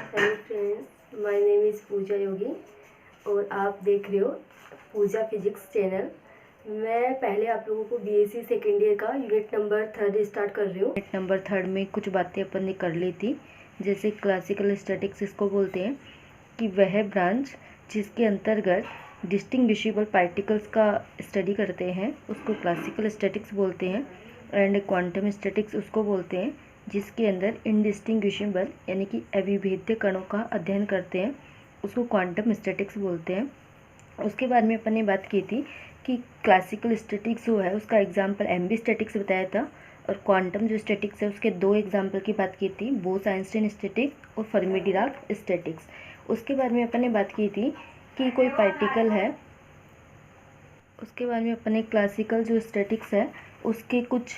Hello friends, my name is Pooja Yogi और आप देख रहे हो पूजा फिजिक्स चैनल। मैं पहले आप लोगों को बीएससी सेकेंड ईयर का यूनिट नंबर 3 स्टार्ट कर रही हूँ। यूनिट नंबर 3 में कुछ बातें अपन ने कर ली थी, जैसे क्लासिकल स्टैटिक्स इसको बोलते हैं कि वह ब्रांच जिसके अंतर्गत डिस्टिंग्विशेबल पार्टिकल्स का स्टडी करते हैं उसको क्लासिकल स्टैटिक्स बोलते हैं। एंड क्वांटम स्टैटिक्स उसको बोलते हैं जिसके अंदर इनडिस्टिंग्विशेबल यानी कि अविभेद्य कणों का अध्ययन करते हैं, उसको क्वांटम स्टैटिक्स बोलते हैं। उसके बाद में अपन ने बात की थी कि क्लासिकल स्टैटिक्स जो है उसका एग्जाम्पल एमबी स्टैटिक्स बताया था, और क्वांटम जो स्टैटिक्स है उसके दो एग्जाम्पल की बात की थी, बोस-आइंस्टाइन स्टैटिक्स और फर्मी-डिराक स्टैटिक्स। उसके बारे में अपन ने बात की थी कि कोई पार्टिकल है, उसके बारे में अपन ने क्लासिकल जो स्टैटिक्स है उसके कुछ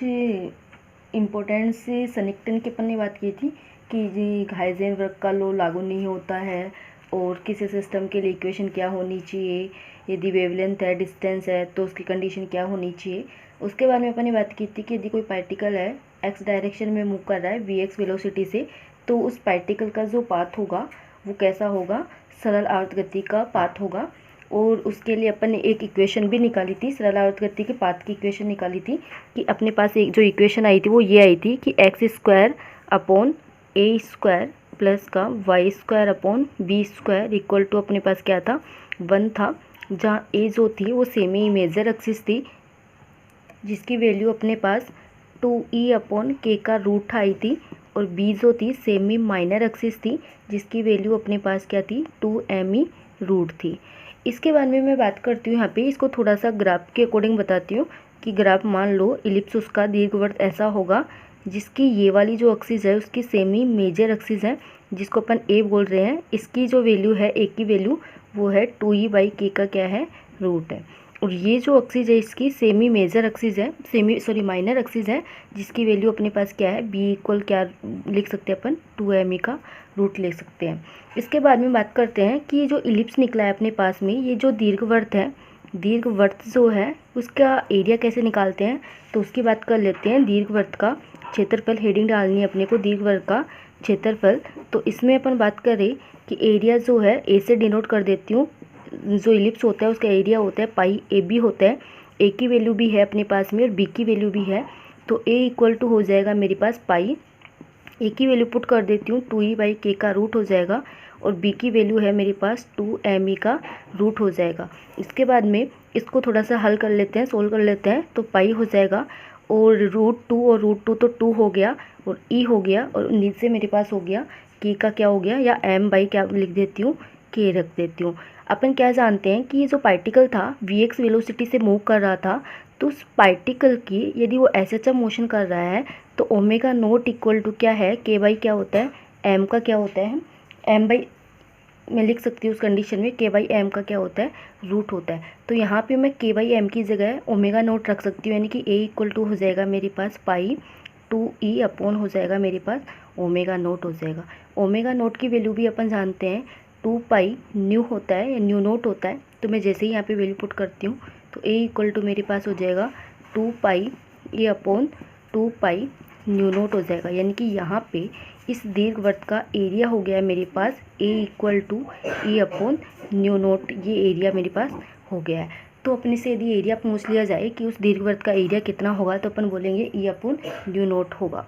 इम्पोर्टेंट से सन्निकटन की अपन ने बात की थी कि हाइजेनबर्ग का लॉ लागू नहीं होता है और किसी सिस्टम के लिए इक्वेशन क्या होनी चाहिए, यदि वेवलेंथ है, डिस्टेंस है तो उसकी कंडीशन क्या होनी चाहिए। उसके बारे में अपन ने बात की थी कि यदि कोई पार्टिकल है एक्स डायरेक्शन में मूव कर रहा है वी एक्स वेलोसिटी से, तो उस पार्टिकल का जो पाथ होगा वो कैसा होगा, सरल आवर्त गति का पाथ होगा। और उसके लिए अपन ने एक इक्वेशन भी निकाली थी, सरल आवर्त गति के पाथ की इक्वेशन निकाली थी कि अपने पास एक जो इक्वेशन आई थी वो ये आई थी कि x square upon a square plus का y square upon b square equal to अपने पास क्या था, 1 था, जहाँ ए जो थी वो सेमी मेजर एक्सिस थी जिसकी वैल्यू अपने पास 2e अपॉन के का रूट आई थी, और बी जो थी सेमी माइनर एक्सिस थी जिसकी वैल्यू अपने पास क्या थी, 2me रूट थी। इसके बारे में मैं बात करती हूँ यहाँ पे, इसको थोड़ा सा ग्राफ के अकॉर्डिंग बताती हूँ कि ग्राफ मान लो इलिप्स उसका दीर्घवृत्त ऐसा होगा जिसकी ये वाली जो एक्सिस है उसकी सेमी मेजर एक्सिस है जिसको अपन ए बोल रहे हैं, इसकी जो वैल्यू है ए की वैल्यू वो है 2e/k का क्या है, रूट है। और ये जो एक्सिस है इसकी सेमी मेजर एक्सिस है, माइनर एक्सिस है जिसकी वैल्यू अपने पास क्या है, बी इक्वल क्या लिख सकते हैं अपन, 2me का रूट ले सकते हैं। इसके बाद में बात करते हैं कि ये जो इलिप्स निकला है अपने पास में, ये जो दीर्घवृत्त है, दीर्घवृत्त जो है उसका एरिया कैसे निकालते हैं तो उसकी बात कर लेते हैं। दीर्घवृत्त का क्षेत्रफल, हेडिंग डालनी है अपने को, दीर्घवृत्त का क्षेत्रफल। तो इसमें अपन बात करें कि एरिया जो है ए से डिनोट कर देती हूँ, जो इलिप्स होता है उसका एरिया होता है पाई ए बी होता है, ए की वैल्यू भी है अपने पास में और बी की वैल्यू भी है, तो ए इक्वल टू हो जाएगा मेरे पास पाई, ए की वैल्यू पुट कर देती हूँ 2e/k का रूट हो जाएगा, और बी की वैल्यू है मेरे पास 2me का रूट हो जाएगा। इसके बाद में इसको थोड़ा सा हल कर लेते हैं, सोल्व कर लेते हैं, तो पाई हो जाएगा और √2 और √2 तो 2 हो गया और e हो गया, और नीचे मेरे पास हो गया k का क्या हो गया, या m/ क्या लिख देती हूँ, k रख देती हूँ। अपन क्या जानते हैं कि ये जो पार्टिकल था vx वेलोसिटी से मूव कर रहा था, तो उस पार्टिकल की यदि वो SHM मोशन कर रहा है तो ओमेगा नोट इक्वल टू क्या है, k/, क्या होता है, m का क्या होता है, m/, मैं लिख सकती हूँ उस कंडीशन में k/m का क्या होता है, रूट होता है। तो यहाँ पे मैं k/m की जगह ओमेगा नोट रख सकती हूँ, यानी कि a इक्वल टू हो जाएगा मेरे पास पाई 2e अपॉन हो जाएगा मेरे पास ओमेगा नोट हो जाएगा। ओमेगा नोट की वैल्यू भी अपन जानते हैं 2 पाई न्यू होता है या न्यू नोट होता है, तो मैं जैसे ही यहाँ पे वैल्यू पुट करती हूँ तो a इक्वल टू मेरे पास हो जाएगा 2 पाई ए अपॉन 2 पाई न्यू नोट हो जाएगा, यानी कि यहाँ पे इस दीर्घवृत्त का एरिया हो गया है मेरे पास a equal to e upon new note, ये एरिया मेरे पास हो गया है। तो अपने से यदि एरिया पूछ लिया जाए कि उस दीर्घवृत्त का एरिया कितना होगा तो अपन बोलेंगे e अपॉन न्यू नोट होगा।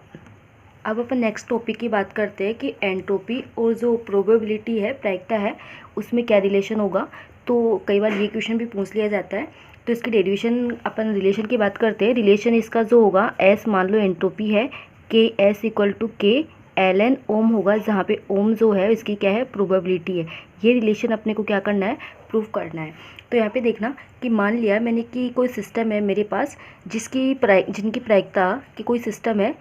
अब अपन नेक्स्ट टॉपिक की बात करते हैं कि एंट्रोपी और जो प्रोबेबिलिटी है, प्रायिकता है, उसमें क्या रिलेशन होगा। तो कई बार ये क्वेश्चन भी पूछ लिया जाता है, तो इसकी डेरिवेशन अपन रिलेशन की बात करते हैं। रिलेशन इसका जो होगा, एस मान लो एंट्रोपी है, के एस इक्वल टू के ln ओम होगा, जहाँ पे ओम जो है इसकी क्या है, प्रोबेबिलिटी है। ये रिलेशन अपने को क्या करना है, प्रूव करना है। तो यहाँ पे देखना कि मान लिया मैंने कि कोई सिस्टम है मेरे पास जिनकी प्रायिकता की कोई सिस्टम है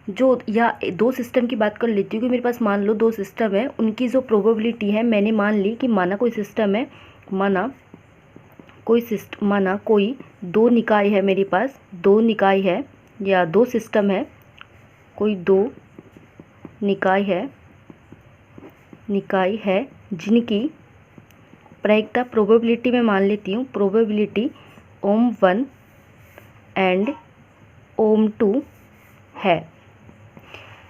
जो, या दो सिस्टम की बात कर लेती हूँ कि मेरे पास मान लो दो सिस्टम है, उनकी जो प्रोबेबिलिटी है मैंने मान ली कि माना कोई सिस्टम है, माना कोई दो निकाय है मेरे पास, दो निकाय है या दो सिस्टम है, कोई दो निकाय है जिनकी प्रायिकता प्रोबेबिलिटी में मान लेती हूँ, प्रोबेबिलिटी ओम 1 एंड ओम 2 है।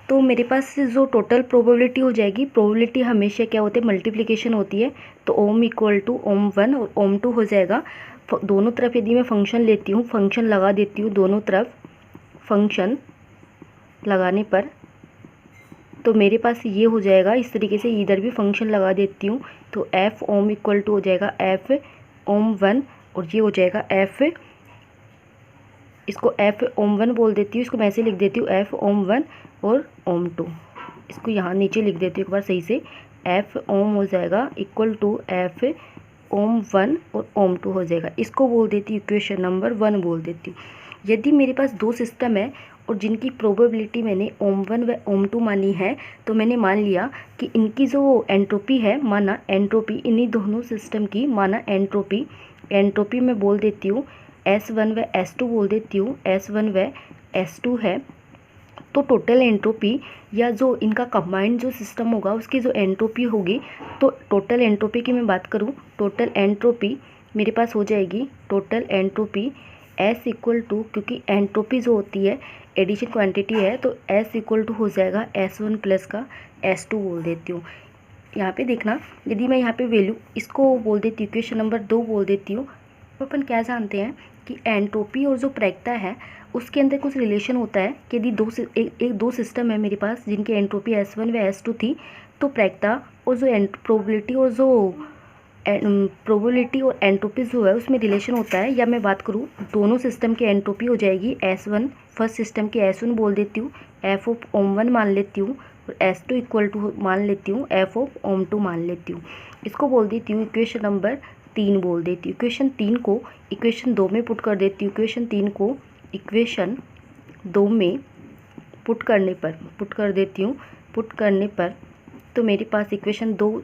तो मेरे पास जो टोटल प्रोबेबिलिटी हो जाएगी, प्रोबेबिलिटी हमेशा क्या होती है, मल्टीप्लिकेशन होती है, तो ओम इक्वल टू ओम 1 और ओम 2 हो जाएगा। दोनों तरफ यदि मैं फंक्शन लेती हूँ, फंक्शन लगा देती हूँ दोनों तरफ, फंक्शन लगाने पर तो मेरे पास ये हो जाएगा इस तरीके से, इधर भी फंक्शन लगा देती हूँ तो एफ ओम इक्वल टू हो जाएगा एफ ओम 1 और ये हो जाएगा एफ, इसको एफ ओम 1 बोल देती हूँ, इसको मैं ऐसे लिख देती हूँ एफ ओम 1 और ओम 2, इसको यहाँ नीचे लिख देती हूँ एक बार सही से, एफ ओम हो जाएगा इक्वल टू एफ ओम 1 और ओम 2 हो जाएगा। इसको बोल देती हूँ इक्वेशन नंबर 1 बोल देती हूँ। यदि मेरे पास दो सिस्टम है और जिनकी प्रोबेबिलिटी मैंने ओम 1 व ओम 2 मानी है, तो मैंने मान लिया कि इनकी जो एंट्रोपी है, माना एंट्रोपी, इन्हीं दोनों सिस्टम की माना एंट्रोपी, एंट्रोपी मैं बोल देती हूँ S1 व S2 बोल देती हूँ, S1 व S2 है। तो टोटल एंट्रोपी या जो इनका कंबाइंड जो सिस्टम होगा उसकी जो एंट्रोपी होगी, तो टोटल एंट्रोपी की मैं बात करूँ, टोटल एंट्रोपी मेरे पास हो जाएगी, total entropy S equal to, क्योंकि एंट्रोपी जो होती है एडिशन क्वांटिटी है, तो S इक्वल टू हो जाएगा S1 प्लस का S2 बोल देती हूँ। यहाँ पे देखना, यदि मैं यहाँ पे वैल्यू इसको बोल देती हूँ, इक्वेशन नंबर 2 बोल देती हूँ, तो अपन क्या जानते हैं कि एंट्रोपी और जो प्रायिकता है उसके अंदर कुछ रिलेशन होता है कि यदि दो सिस्टम है मेरे पास जिनकी एंट्रोपी S1 व S2 थी, तो प्रायिकता और जो प्रोबेबिलिटी और एंट्रोपी जो है उसमें रिलेशन होता है। या मैं बात करूँ दोनों सिस्टम की एंट्रोपी हो जाएगी S1, फर्स्ट सिस्टम की S1 बोल देती हूँ, एफ ऑफ ओम 1 मान लेती हूँ, और S2 इक्वल टू मान लेती हूँ एफ ऑफ ओम 2 मान लेती हूँ। इसको बोल देती हूँ इक्वेशन नंबर 3 बोल देती हूँ। इक्वेशन 3 को इक्वेशन 2 में पुट कर देती हूँ, इक्वेशन 3 को इक्वेशन 2 में पुट करने पर तो मेरे पास इक्वेशन 2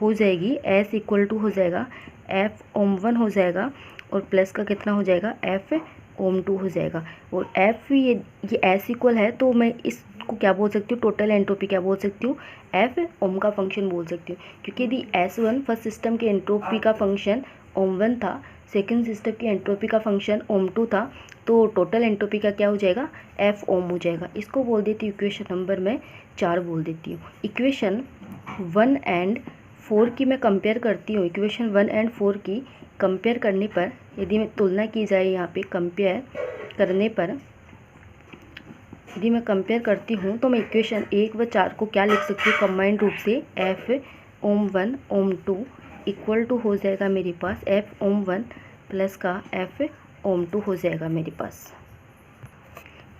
हो जाएगी, S इक्वल टू हो जाएगा एफ ओम 1 हो जाएगा और प्लस का कितना हो जाएगा एफ ओम 2 हो जाएगा। और एफ ये S इक्वल है, तो मैं इसको क्या बोल सकती हूँ, टोटल एंट्रोपी क्या बोल सकती हूँ, एफ ओम का फंक्शन बोल सकती हूँ, क्योंकि यदि S1 फर्स्ट सिस्टम की एंट्रोपी का फंक्शन ओम 1 था, सेकेंड सिस्टम की एंट्रोपी का फंक्शन ओम 2 था, तो टोटल एंट्रोपी का क्या हो जाएगा, एफ ओम हो जाएगा। इसको बोल देती हूँ इक्वेशन नंबर मैं 4 बोल देती हूँ। इक्वेशन 1 एंड 4 की मैं कंपेयर करती हूँ, इक्वेशन 1 एंड 4 की कंपेयर करने पर, यदि मैं तुलना की जाए यहाँ पे कंपेयर करने पर, यदि मैं कंपेयर करती हूँ तो मैं इक्वेशन 1 व 4 को क्या लिख सकती हूँ, कंबाइंड रूप से F ohm 1 ohm 2 equal to हो जाएगा मेरे पास एफ ओम 1 प्लस का एफ ओम 2 हो जाएगा मेरे पास।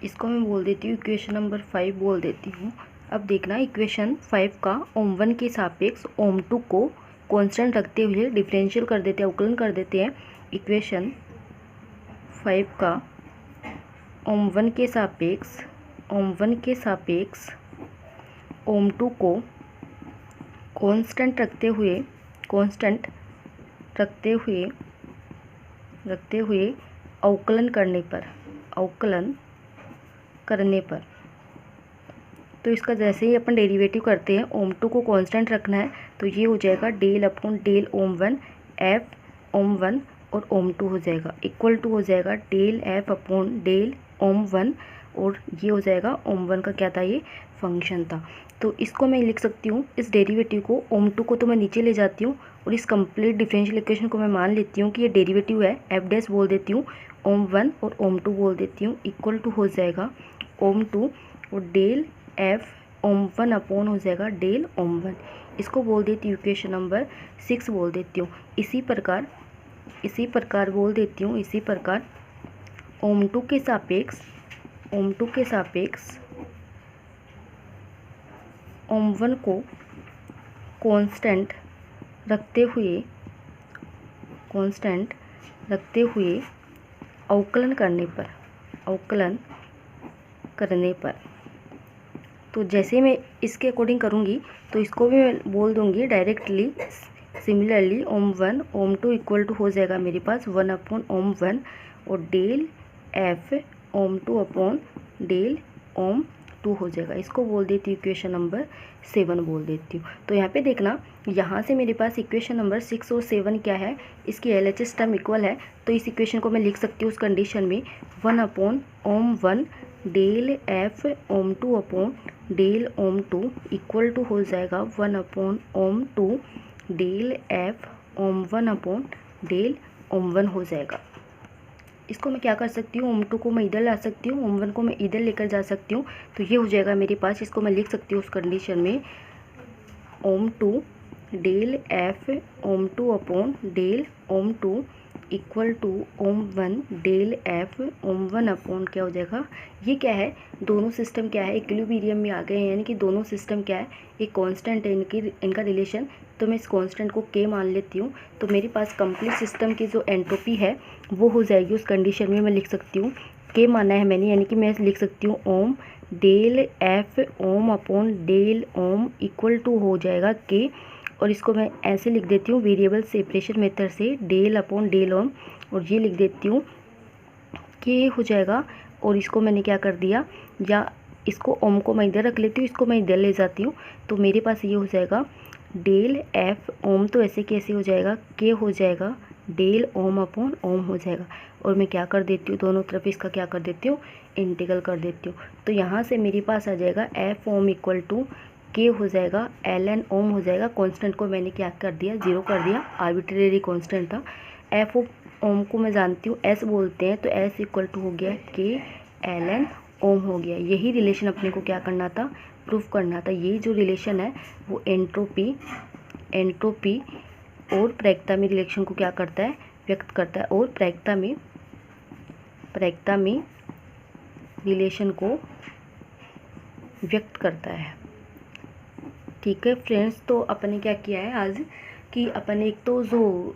इसको मैं बोल देती हूँ इक्वेशन नंबर 5 बोल देती हूँ। अब देखना, इक्वेशन 5 का ओम 1 के सापेक्ष ओम 2 को कांस्टेंट रखते हुए डिफरेंशियल कर देते हैं, अवकलन कर देते हैं। इक्वेशन 5 का ओम 1 के सापेक्ष ओम 2 को कांस्टेंट रखते हुए अवकलन करने पर तो इसका जैसे ही अपन डेरिवेटिव करते हैं, ओम 2 को कांस्टेंट रखना है, तो ये हो जाएगा del upon del ohm 1 F ohm 1 और ओम 2 हो जाएगा, इक्वल टू हो जाएगा del F upon del ohm 1, और ये हो जाएगा ओम 1 का क्या था, ये फंक्शन था। तो इसको मैं लिख सकती हूँ, इस डेरिवेटिव को ओम 2 को तो मैं नीचे ले जाती हूँ और इस कंप्लीट डिफरेंशियल इक्वेशन को मैं मान लेती हूँ कि ये डेरिवेटिव है, एफ डैश बोल देती हूँ, ओम 1 और ओम 2 बोल देती हूँ, इक्वल टू हो जाएगा ओम 2 और डेल एफ ओम 1 अपॉन हो जाएगा डेल ओम 1। इसको बोल देती हूँ इक्वेशन नंबर 6 बोल देती हूँ। इसी प्रकार बोल देती हूँ, इसी प्रकार ओम 2 के सापेक्ष ओम 1 को कांस्टेंट रखते हुए अवकलन करने पर तो जैसे मैं इसके अकॉर्डिंग करूँगी तो इसको भी मैं बोल दूँगी directly. Similarly ohm 1 ohm 2 equal to हो जाएगा मेरे पास 1 अपॉन ओम 1 और del F ohm 2 upon del ohm 2 हो जाएगा। इसको बोल देती हूँ इक्वेशन नंबर 7 बोल देती हूँ। तो यहाँ पे देखना, यहाँ से मेरे पास इक्वेशन नंबर 6 और 7 क्या है, इसकी LHS टर्म इक्वल है, तो इस इक्वेशन को मैं लिख सकती हूँ उस कंडीशन में 1 upon ohm 1 del F ohm 2 upon del ohm 2 equal to हो जाएगा 1 upon ohm 2 del F ohm 1 upon del ohm 1 हो जाएगा। इसको मैं क्या कर सकती हूँ, ओम 2 को मैं इधर ला सकती हूँ, ओम 1 को मैं इधर लेकर जा सकती हूँ, तो ये हो जाएगा मेरे पास। इसको मैं लिख सकती हूँ उस कंडीशन में ohm 2 del F ohm 2 upon del ohm 2 equal to ohm 1 del F ohm 1 upon क्या हो जाएगा, ये क्या है, दोनों सिस्टम क्या है, इक्विलिब्रियम में आ गए हैं, यानी कि दोनों सिस्टम क्या है, एक कांस्टेंट है इनका रिलेशन। तो मैं इस कांस्टेंट को के मान लेती हूँ, तो मेरे पास कंप्लीट सिस्टम की जो एंट्रोपी है वो हो जाएगी उस कंडीशन में। मैं लिख सकती हूँ के माना है मैंने, यानी कि मैं लिख सकती हूँ ohm del F ohm upon del ohm equal to हो जाएगा के, और इसको मैं ऐसे लिख देती हूँ वेरिएबल सेपरेशन मेथड से डेल अपॉन डेल ओम, और ये लिख देती हूँ के हो जाएगा। और इसको मैंने क्या कर दिया, या इसको ओम को मैं इधर रख लेती हूँ, इसको मैं इधर ले जाती हूँ, तो मेरे पास ये हो जाएगा डेल एफ ओम, तो ऐसे कैसे हो जाएगा, के हो जाएगा डेल ओम अपॉन ओम हो जाएगा। और मैं क्या कर देती हूँ, दोनों तरफ इसका क्या कर देती हूँ, इंटीग्रल कर देती हूँ। तो यहाँ से मेरे पास आ जाएगा एफ ओम इक्वल टू के हो जाएगा एल एन ओम हो जाएगा। कांस्टेंट को मैंने क्या कर दिया, जीरो कर दिया, आर्बिट्रेरी कांस्टेंट था। एफ ओम को मैं जानती हूँ एस बोलते हैं, तो एस इक्वल टू हो गया के एल एन ओम हो गया। यही रिलेशन अपने को क्या करना था, प्रूफ करना था। ये जो रिलेशन है वो एंट्रोपी और प्रायिकता में रिलेशन को क्या करता है, व्यक्त करता है, और प्रायिकता में रिलेशन को व्यक्त करता है। ठीक है फ्रेंड्स, तो अपन ने क्या किया है आज कि अपन ने एक तो जो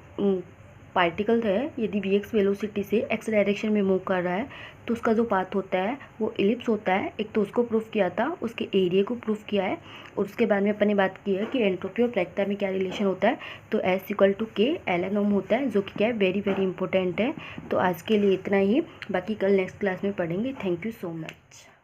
पार्टिकल है, यदि वीएक्स वेलोसिटी से एक्स डायरेक्शन में मूव कर रहा है तो उसका जो पाथ होता है वो इलिप्स होता है, एक तो उसको प्रूफ किया था, उसके एरिया को प्रूफ किया है, और उसके बाद में अपन ने बात की है कि एंट्रोपी और प्रायिकता में क्या रिलेशन होता है। तो एस इक्वल टू के एल एन ओम होता है, जो कि क्या है, वेरी वेरी इंपॉर्टेंट है। तो आज के लिए इतना ही, बाकी कल नेक्स्ट क्लास में पढ़ेंगे। Thank you so much.